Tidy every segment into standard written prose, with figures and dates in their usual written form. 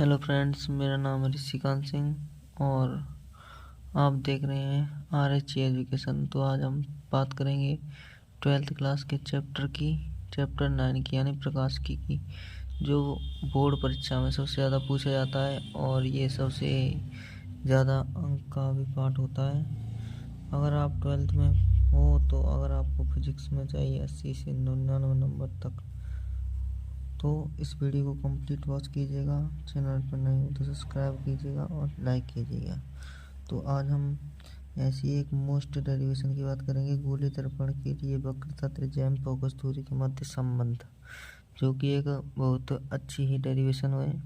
Hello friends, मेरा नाम है ऋषिकांत सिंह और आप देख रहे हैं RH एजुकेशन। तो आज हम बात करेंगे 12th क्लास के चैप्टर 9 की यानी प्रकाशिकी की, जो बोर्ड परीक्षा में सबसे ज़्यादा पूछा जाता है और ये सबसे ज़्यादा अंक का भी पार्ट होता है। अगर आप 12th में हो तो अगर आपको फिजिक्स में चाहिए 80 से 99 नंबर तक, तो इस वीडियो को कंप्लीट वॉच कीजिएगा। चैनल पर नए हो तो सब्सक्राइब कीजिएगा और लाइक कीजिएगा। तो आज हम ऐसी एक मोस्ट डेरिवेशन की बात करेंगे, गोली दर्पण के लिए वक्रता त्रिज्या एवं फोकस दूरी के मध्य संबंध, जो कि एक बहुत अच्छी ही डेरिवेशन है,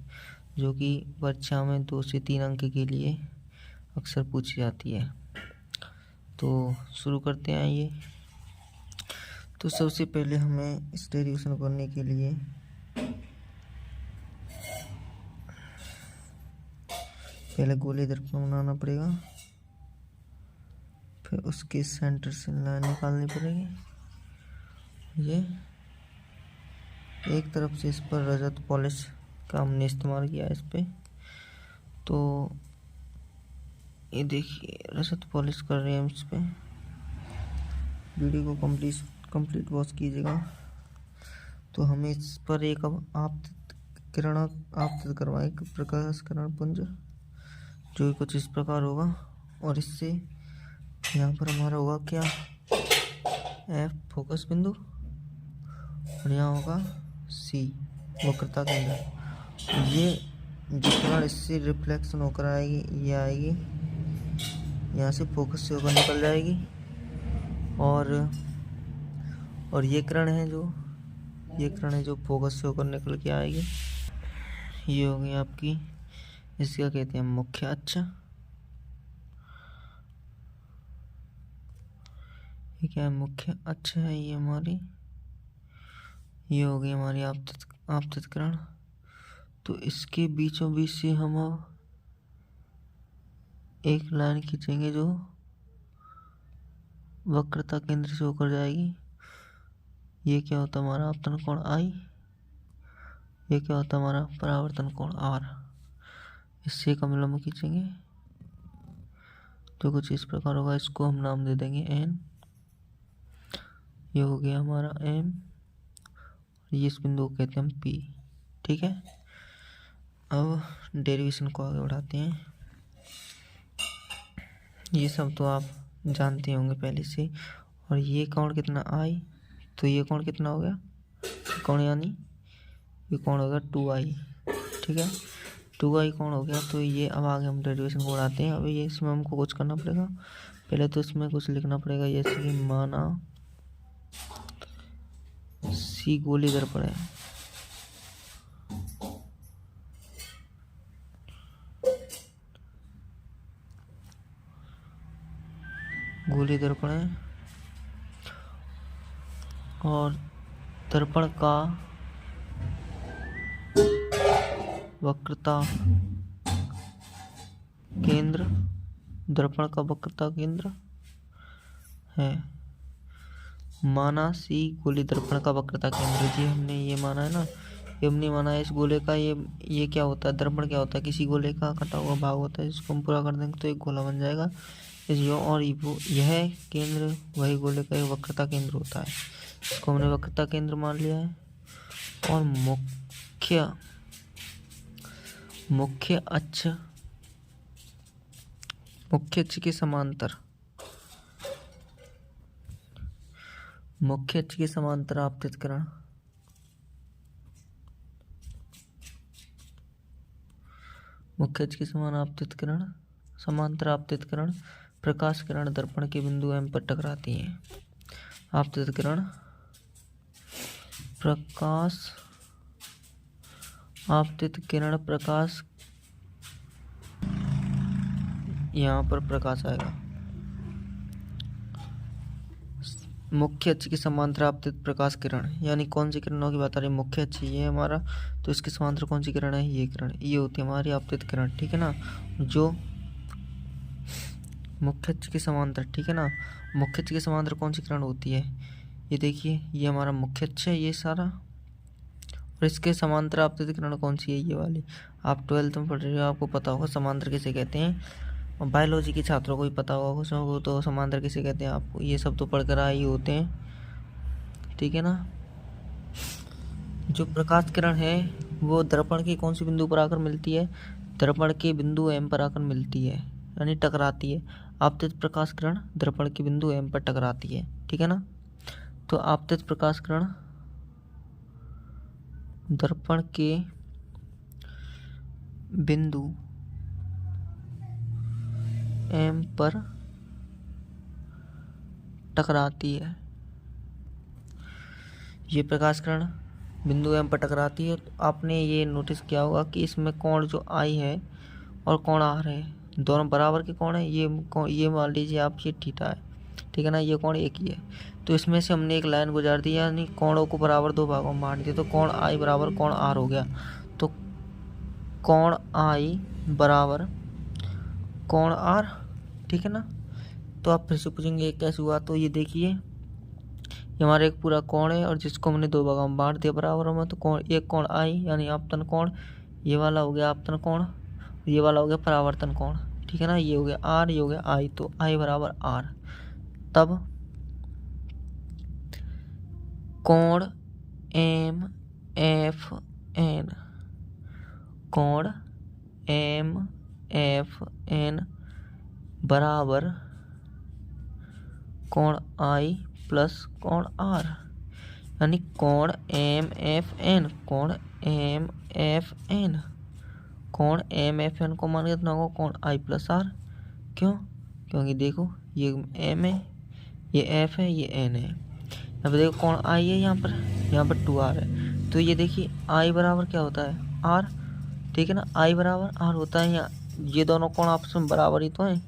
जो कि परीक्षा में 2 से 3 अंक के लिए अक्सर पूछी जाती है। तो शुरू करते हैं आइए। तो सबसे पहले हमें इस डेरिवेशन करने के लिए पहले गोली दर्पण बनाना पड़ेगा, फिर उसके सेंटर से लाइन निकालनी पड़ेगी। ये एक तरफ से इस पर रजत पॉलिश का हमने इस्तेमाल किया है इस पे। तो ये देखिए रजत पॉलिश कर रहे हैं इस पे। वीडियो को कंप्लीट वॉच कीजिएगा। तो हमें इस पर एक अब आपतित करवाएं प्रकाश किरण पुंज, जो कुछ इस प्रकार होगा, और इससे यहाँ पर हमारा होगा क्या, F फोकस बिंदु, और यहाँ होगा C वक्रता केंद्र। ये जितना इससे रिफ्लेक्शन होकर आएगी, ये आएगी यहाँ से फोकस से होकर निकल जाएगी, और ये किरण है जो फोकस से होकर निकल के आएगी। ये होगी आपकी, इसका कहते हैं मुख्य अक्ष। ये क्या है, मुख्य अक्ष है ये हमारी। ये हो गई हमारी आपतित किरण। तो इसके बीचों बीच से हम एक लाइन खींचेंगे जो वक्रता केंद्र से होकर जाएगी। ये क्या होता है हमारा आपतन कोण I, ये क्या होता है हमारा परावर्तन कोण R। इससे एक अभिलंब खींचेंगे जो कुछ इस प्रकार होगा। इसको हम नाम दे देंगे N। ये हो गया हमारा M, ये इस बिंदु को कहते हैं हम P। ठीक है, अब डेरिवेशन को आगे बढ़ाते हैं। ये सब तो आप जानते होंगे पहले से। और ये कोण कितना I, तो ये कोण कितना हो गया, कोण यानी ये कोण हो गया 2I। ठीक है, 2I कोण हो गया। तो ये अब आगे हम डेरिवेशन को बढ़ाते हैं। अब ये इसमें हमको कुछ करना पड़ेगा। पहले तो इसमें कुछ लिखना पड़ेगा, जैसे कि माना C गोली दर्पण है, गोली दर्पण है, और दर्पण का वक्रता केंद्र, दर्पण का वक्रता केंद्र है। माना C गोली दर्पण का वक्रता केंद्र, जी हमने ये माना है ना, ये हमने माना है इस गोले का। ये क्या होता है, दर्पण क्या होता है, किसी गोले का कटा हुआ भाग होता है, जिसको हम पूरा कर देंगे तो एक गोला बन जाएगा। और यह केंद्र वही गोले का एक वक्रता केंद्र होता है, इसको हमने वक्रता केंद्र मान लिया है। और मुख्य अक्ष के समांतर, मुख्य अक्ष के समांतर आपतित किरण, मुख्य अक्ष के समांतर आपतित किरण प्रकाश किरण दर्पण के बिंदु M पर टकराती है। आपतित किरण प्रकाश, यहाँ पर प्रकाश आएगा। मुख्य अक्ष के समांतर आपतित प्रकाश किरण, यानी कौन सी किरणों की बात आ रही है, मुख्य अक्ष ये हमारा, तो इसके समांतर कौन सी किरण है, ये किरण, ये होती है हमारी आपतित किरण। ठीक है ना, जो मुख्य अक्ष के समांतर, ठीक है ना, मुख्य अक्ष के समांतर कौन सी किरण होती है, ये देखिए ये हमारा मुख्य अक्ष है ये सारा, और इसके समांतर आपतित किरण कौन सी है? ये वाली। आप 12th में पढ़ रहे हो, आपको पता होगा समांतर किसे कहते हैं, और बायोलॉजी के छात्रों को भी पता होगा कुछ हो तो समांतर किसे कहते हैं, आपको ये सब तो पढ़कर आए ही होते हैं, ठीक है ना। जो प्रकाश किरण है वो दर्पण के कौन सी बिंदु पर आकर मिलती है? दर्पण के बिंदु एम पर आकर मिलती है, यानी टकराती है। आपतित प्रकाश किरण दर्पण के बिंदु एम पर टकराती है, ठीक है ना। तो आपतित प्रकाश किरण दर्पण के बिंदु एम पर टकराती है। ये प्रकाश किरण बिंदु एम पर टकराती है। तो आपने ये नोटिस किया होगा कि इसमें कोण जो आई है और कोण आर है, दोनों बराबर के कोण है। ये मान लीजिए आप ये थीटा है, ठीक है ना, ये कोण एक ही है। तो इसमें से हमने एक लाइन गुजार दी, यानी कोणों को बराबर दो भागों में बांट दिया, तो कोण आई बराबर कोण आर हो गया। तो कोण आई बराबर कोण आर, ठीक है ना। तो आप फिर से पूछेंगे कैसे हुआ? तो ये देखिए, ये हमारा एक पूरा कोण है और जिसको हमने दो भागों में बांट दिया बराबर में। तो कोण, एक कोण आई यानी आपतन कोण, ये वाला हो गया आपतन कोण, ये वाला हो गया परावर्तन कोण, ठीक है ना। ये हो गया आर, ये हो गया आई, तो आई बराबर आर। तब कोण एम एफ एन, कोण एम एफ एन बराबर कोण आई प्लस कोण आर, यानी कोण एम एफ एन, कोण एम एफ एन, कोण एम एफ एन को मान कितना होगा? कोण आई प्लस आर। क्यों? क्योंकि देखो ये एम है, ये एफ है, ये एन है। यहाँ पे देखो कोण आई है, यहाँ पर 2r है। तो ये देखिए आई बराबर क्या होता है? आर, ठीक है ना। आई बराबर आर होता है। यहाँ ये दोनों कोण आपस में बराबर ही तो हैं।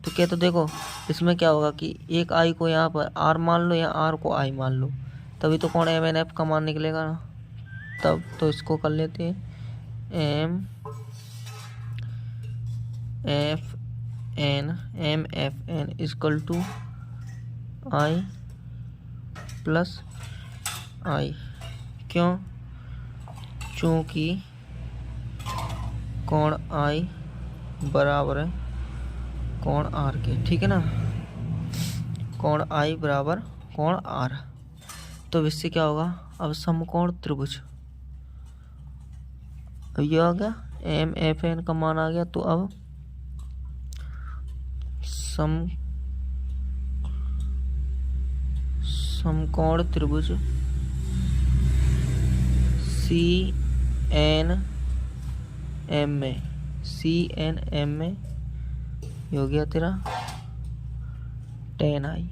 तो क्या, तो देखो इसमें क्या होगा कि एक आई को यहाँ पर आर मान लो या आर को आई मान लो, तभी तो कोण एम एन एफ का मान निकलेगा ना। तब तो इसको कर लेते हैं M F N equal to I plus I. क्यों? चूँकि कोण आई बराबर है कोण आर के, ठीक है ना। कोण आई बराबर कोण आर। तो इससे क्या होगा? अब समकोण त्रिभुज, अब ये आ गया एम एफ एन का मान आ गया। तो अब समकोण त्रिभुज सी एन एम में हो गया तेरा tan आई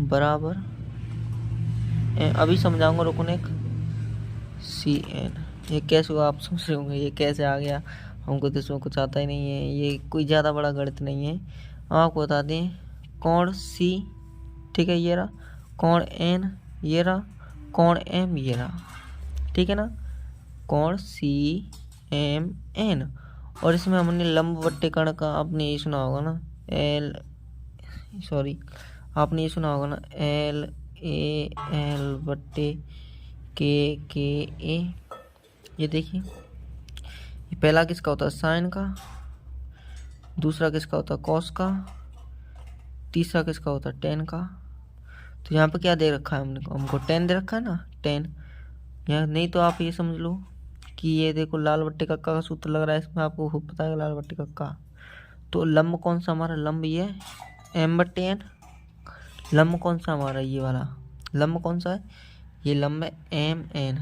बराबर, अभी समझाऊंगा रुको एक, सी एन। ये कैसे हुआ आप सोच रहे होंगे, ये कैसे आ गया? हमको तो इसमें कुछ आता ही नहीं है, ये कोई ज़्यादा बड़ा गणित नहीं है। हम आपको बता दें कोण सी, ठीक है, ये रहा कोण एन, ये रहा कोण एम, ये रहा, ठीक है ना। कोण सी एम एन, और इसमें हमने लंबवत्तीय कर्ण का आपने ये सुना होगा ना, आपने ये सुना होगा ना एल ए एल बट्टे के ए। ये देखिए, ये पहला किसका होता है? साइन का, दूसरा किसका होता है? कॉस का, तीसरा किसका होता है? टेन का। तो यहाँ पे क्या दे रखा है हमको 10 दे रखा है ना, 10। यहाँ नहीं तो आप ये समझ लो कि ये देखो लाल बट्टे कक्का का सूत्र लग रहा है, इसमें आपको खूब पता है लाल बट्टे कक्का। तो लंब कौन सा हमारा? लंब ये एम बट्टे एन। लंब कौन सा हमारा? ये वाला लंब कौन सा है? ये लंब है एम एन।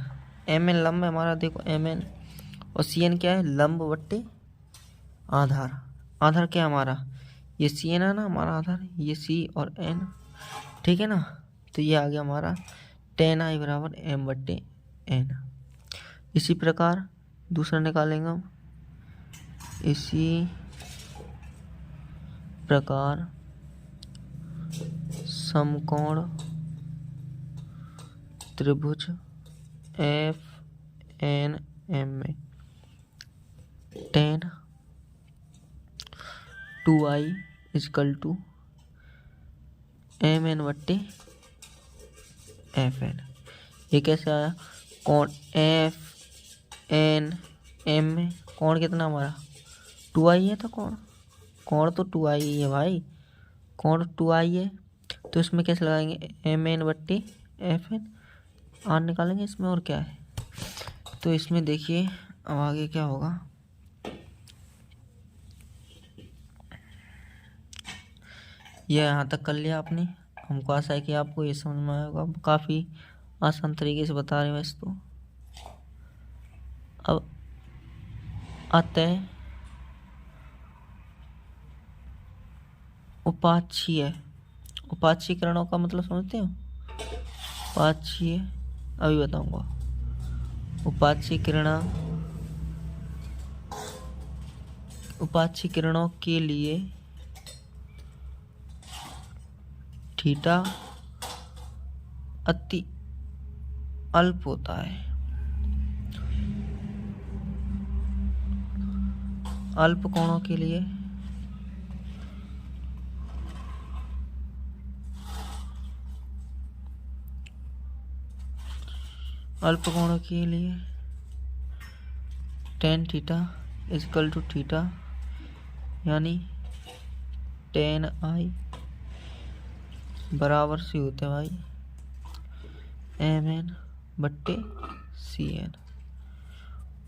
एम एन लंब है हमारा, देखो एम एन। और सी एन क्या है? लंब बट्टे आधार। आधार क्या है हमारा? ये सी एन है ना हमारा आधार, ये सी और एन, ठीक है ना। तो ये आ गया हमारा tan आई बराबर एम बट्टे एन। इसी प्रकार दूसरा निकालेंगे हम। इसी प्रकार समकोण त्रिभुज एफ एन एम में tan 2i equal to M N बट्टे एफ एन। ये कैसे आया? कोण एफ एन एम में कोण कितना हमारा 2i है। तो कोण तो 2i है भाई, कोण 2i है। तो इसमें कैसे लगाएंगे, एम एन बट्टी एफ एन, आर निकालेंगे इसमें, और क्या है। तो इसमें देखिए अब आगे क्या होगा। यह यहाँ तक कर लिया आपने। हमको आशा है कि आपको ये समझ में आएगा, काफ़ी आसान तरीके से बता रहे हैं वैसे तो। अब अतः उपाक्षीय, उपाक्षीय किरणों का मतलब समझते हो, उपाक्षीय अभी बताऊंगा। उपाक्षीय किरणों के लिए थीटा अति अल्प होता है। अल्प कोणों के लिए tan theta equal to theta, यानी टेन आई बराबर से होते हैं भाई एम एन बट्टे सी एन,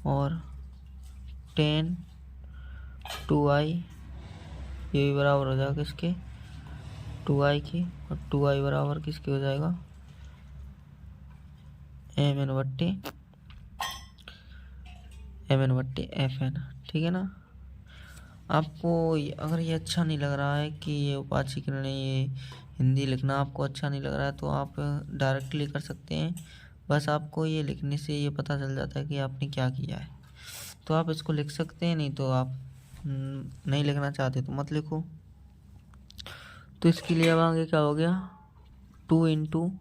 और टेन 2i ये भी बराबर हो जाएगा किसके, 2i के, और 2i बराबर किसके हो जाएगा, एम एन बट्टे एफ एन। ठीक है ना। आपको अगर ये अच्छा नहीं लग रहा है कि ये उपाक्षिक किरणें, ये हिंदी लिखना आपको अच्छा नहीं लग रहा है, तो आप डायरेक्टली कर सकते हैं। बस आपको ये लिखने से ये पता चल जाता है कि आपने क्या किया है। तो आप इसको लिख सकते हैं, नहीं तो आप नहीं लिखना चाहते तो मत लिखो। तो इसके लिए अब आगे क्या हो गया, 2 इंटू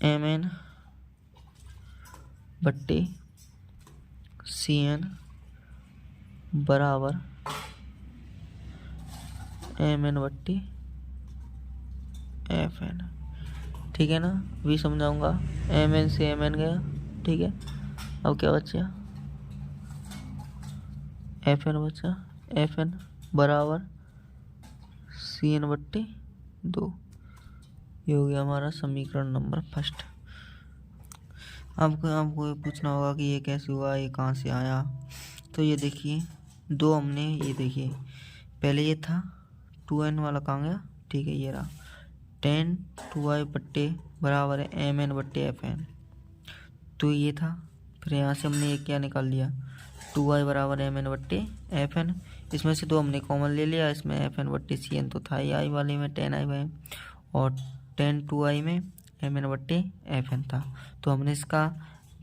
एम एन बट्टे सी एन बराबर एम एन बट्टी एफ एन। ठीक है ना, भी समझाऊंगा। एम एन से एम एन गया, ठीक है। अब क्या बचा, एफ एन बचा, एफ एन बराबर सी एन बट्टी 2। ये हो गया हमारा समीकरण नंबर फर्स्ट। आपको ये पूछना होगा कि ये कैसे हुआ, ये कहाँ से आया। तो ये देखिए दो हमने, ये देखिए पहले ये था 2n वाला कहाँ गया, ठीक है ये रहा, टेन 2i बट्टे बराबर है एम एन बट्टे एफ एन। तो ये था, फिर यहाँ से हमने ये क्या निकाल लिया, 2i बराबर एम एन बट्टे एफ एन। इसमें से दो हमने कॉमन ले लिया, इसमें एफ एन बट्टे सी एन तो था ही, आई वाले में 10i में, और 10 2i में एम एन बट्टे एफ एन था। तो हमने इसका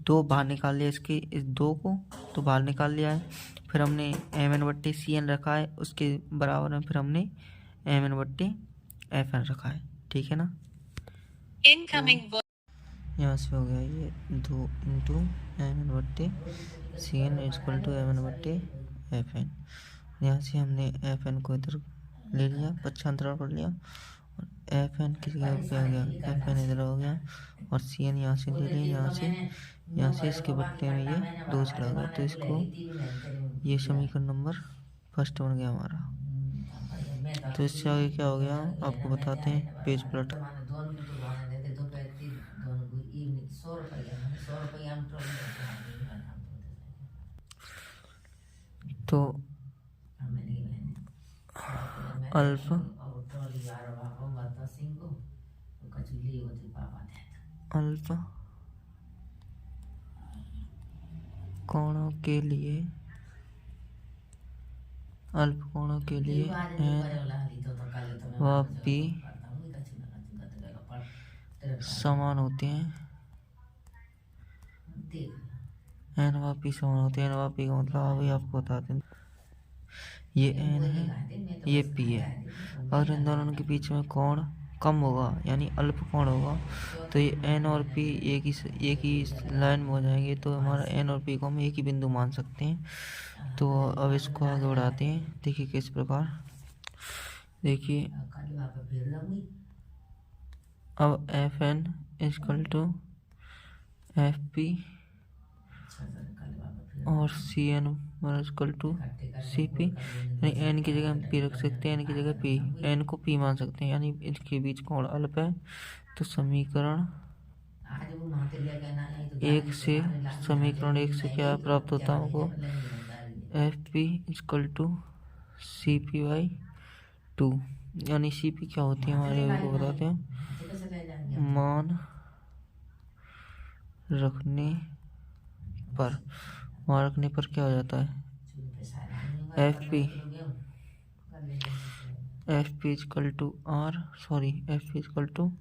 दो बाहर निकाल लिया, इसके इस दो को तो बाहर निकाल लिया है। फिर हमने एम एन बट्टे सी एन रखा है, उसके बराबर में फिर हमने एम एन बट्टे एफ एन रखा है। ठीक है ना। इनकमिंग यहाँ से हो गया ये 2 इंटू एम एन बट्टे C N equal to M N बट्टे एफ एन। यहाँ से हमने एफ एन को इधर ले लिया, पक्षांतरण कर लिया, और एफ एन किस जगह पे आ गया, एफ एन इधर हो गया, और सी एन यहाँ से ले लिया, यहाँ से इसके बट्टे में ये 2 चला गया। तो इसको ये समीकरण नंबर फर्स्ट बन गया हमारा। तो इससे आगे क्या हो गया आपको बताते हैं, पेज पलट। तो अल्फ कोणों के लिए अल्प कोणों के लिए एन व पी समान होते हैं, एन व पी समान होते हैं। एन व पी का मतलब अभी आपको बताते हैं, ये एन है ये पी है, और इन दोनों के बीच में कोण कम होगा यानी अल्प कोण होगा, तो ये एन और पी एक ही लाइन में हो जाएंगे। तो हमारा एन और पी को हम एक ही बिंदु मान सकते हैं। तो अब इसको आगे बढ़ाते हैं, देखिए किस प्रकार। देखिए अब F N equal to F P और C N equal to C P, यानी एन की जगह हम पी रख सकते हैं, एन की जगह पी, एन को पी मान सकते हैं, यानी इनके बीच कोण अल्प है। तो समीकरण एक से क्या प्राप्त होता है हमको, F P equal to C P by 2, यानी सी पी क्या होती है हमारे को बताते हैं, मान रखने पर क्या हो जाता है, F P equal to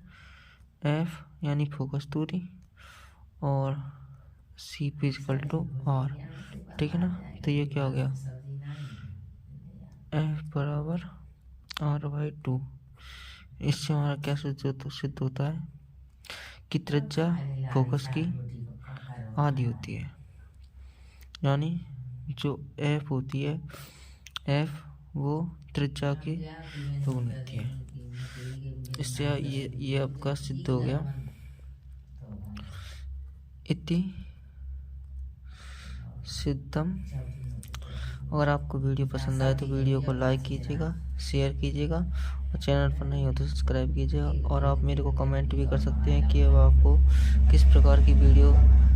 F यानी फोकस दूरी और C P equal to R, ठीक है ना। तो ये क्या हो गया, एफ बराबर आर बाई 2। इससे हमारा क्या सिद्ध होता है कि त्रिज्या फोकस की आधी होती है, यानी जो एफ होती है, एफ वो त्रिज्या की दोगुनी होती है। इससे ये आपका सिद्ध हो गया। इति सिद्धम। अगर आपको वीडियो पसंद आए तो वीडियो को लाइक कीजिएगा, शेयर कीजिएगा और चैनल पर नहीं हो तो सब्सक्राइब कीजिएगा। और आप मेरे को कमेंट भी कर सकते हैं कि अब आपको किस प्रकार की वीडियो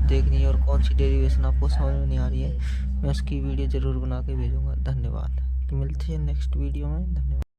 देखनी है और कौन सी डेरिवेशन आपको समझ में नहीं आ रही है, मैं उसकी वीडियो ज़रूर बना के भेजूँगा। धन्यवाद। तो मिलते हैं नेक्स्ट वीडियो में। धन्यवाद।